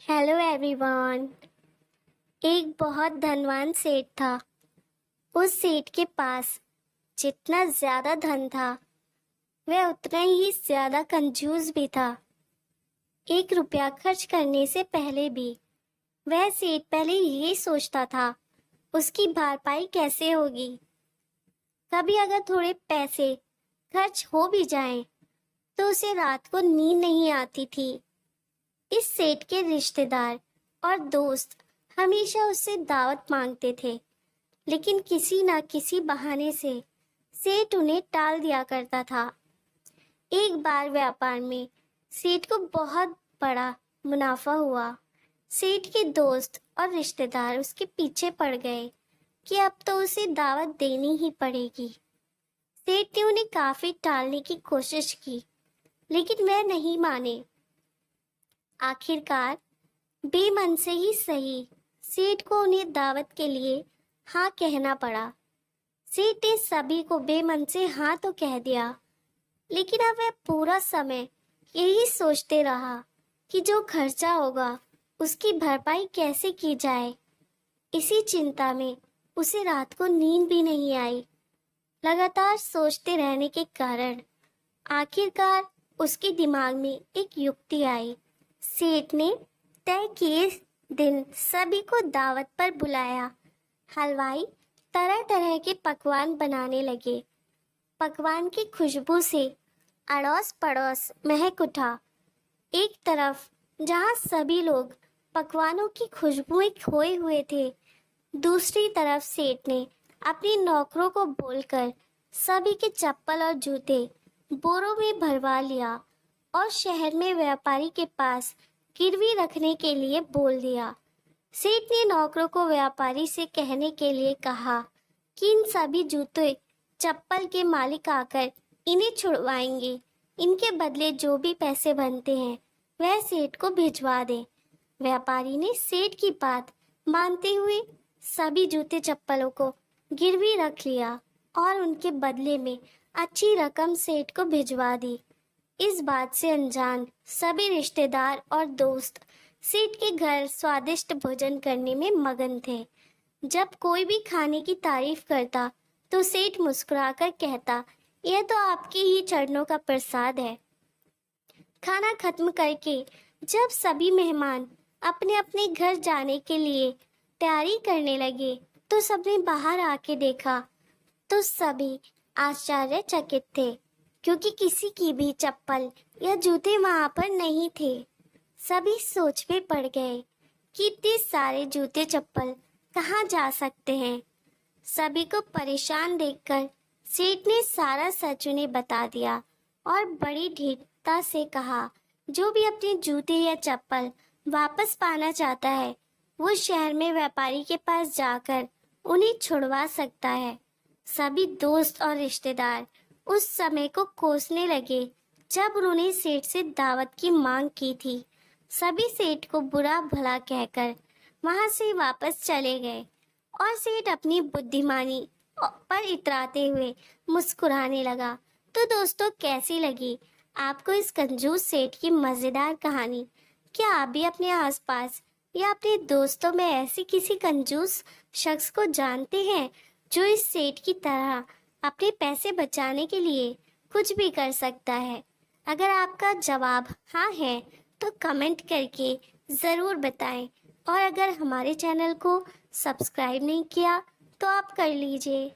Hello everyone. एक बहुत धनवान सेठ था। उस सेठ के पास जितना ज्यादा धन था वह उतना ही ज्यादा कंजूस भी था। 1 रुपया खर्च करने से पहले भी वह सेठ पहले ये सोचता था उसकी भरपाई कैसे होगी। कभी अगर थोड़े पैसे खर्च हो भी जाएं तो उसे रात को नींद नहीं आती थी। इस सेठ के रिश्तेदार और दोस्त हमेशा उससे दावत मांगते थे, लेकिन किसी ना किसी बहाने से सेठ उन्हें टाल दिया करता था। एक बार व्यापार में सेठ को बहुत बड़ा मुनाफा हुआ। सेठ के दोस्त और रिश्तेदार उसके पीछे पड़ गए कि अब तो उसे दावत देनी ही पड़ेगी। सेठ ने उन्हें काफी टालने की कोशिश की, लेकिन वह नहीं माने। आखिरकार बेमन से ही सही सेठ को उन्हें दावत के लिए हाँ कहना पड़ा। सेठ ने सभी को बेमन से हाँ तो कह दिया, लेकिन अब वह पूरा समय यही सोचते रहा कि जो खर्चा होगा उसकी भरपाई कैसे की जाए। इसी चिंता में उसे रात को नींद भी नहीं आई। लगातार सोचते रहने के कारण आखिरकार उसके दिमाग में एक युक्ति आई। सेठ ने तय किए दिन सभी को दावत पर बुलाया। हलवाई तरह तरह के पकवान बनाने लगे। पकवान की खुशबू से अड़ोस पड़ोस महक उठा। एक तरफ जहां सभी लोग पकवानों की खुशबू में खोए हुए थे, दूसरी तरफ सेठ ने अपने नौकरों को बोलकर सभी के चप्पल और जूते बोरों में भरवा लिया और शहर में व्यापारी के पास गिरवी रखने के लिए बोल दिया। सेठ ने नौकरों को व्यापारी से कहने के लिए कहा कि इन सभी जूते चप्पल के मालिक आकर इन्हें छुड़वाएंगे। इनके बदले जो भी पैसे बनते हैं वह सेठ को भिजवा दें। व्यापारी ने सेठ की बात मानते हुए सभी जूते चप्पलों को गिरवी रख लिया और उनके बदले में अच्छी रकम सेठ को भिजवा दी। इस बात से अनजान सभी रिश्तेदार और दोस्त सेठ के घर स्वादिष्ट भोजन करने में मगन थे। जब कोई भी खाने की तारीफ करता तो सेठ मुस्कुराकर कहता, यह तो आपके ही चरणों का प्रसाद है। खाना खत्म करके जब सभी मेहमान अपने अपने घर जाने के लिए तैयारी करने लगे तो सबने बाहर आके देखा तो सभी आश्चर्यचकित थे, क्योंकि किसी की भी चप्पल या जूते वहां पर नहीं थे। सभी सोच में पड़ गए कि इतने सारे जूते चप्पल कहाँ जा सकते हैं। सभी को परेशान देखकर सेठ ने सारा सच उन्हें बता दिया और बड़ी ढीठता से कहा, जो भी अपने जूते या चप्पल वापस पाना चाहता है वो शहर में व्यापारी के पास जाकर उन्हें छुड़वा सकता है। सभी दोस्त और रिश्तेदार उस समय को कोसने लगे जब उन्होंने सेठ से दावत की मांग की थी। सभी सेठ को बुरा भला कहकर वहां से वापस चले गए और सेठ अपनी बुद्धिमानी पर इतराते हुए मुस्कुराने लगा। तो दोस्तों, कैसी लगी आपको इस कंजूस सेठ की मजेदार कहानी? क्या आप भी अपने आसपास या अपने दोस्तों में ऐसी किसी कंजूस शख्स को जानते हैं जो इस सेठ की तरह अपने पैसे बचाने के लिए कुछ भी कर सकता है? अगर आपका जवाब हाँ है तो कमेंट करके ज़रूर बताएं, और अगर हमारे चैनल को सब्सक्राइब नहीं किया तो आप कर लीजिए।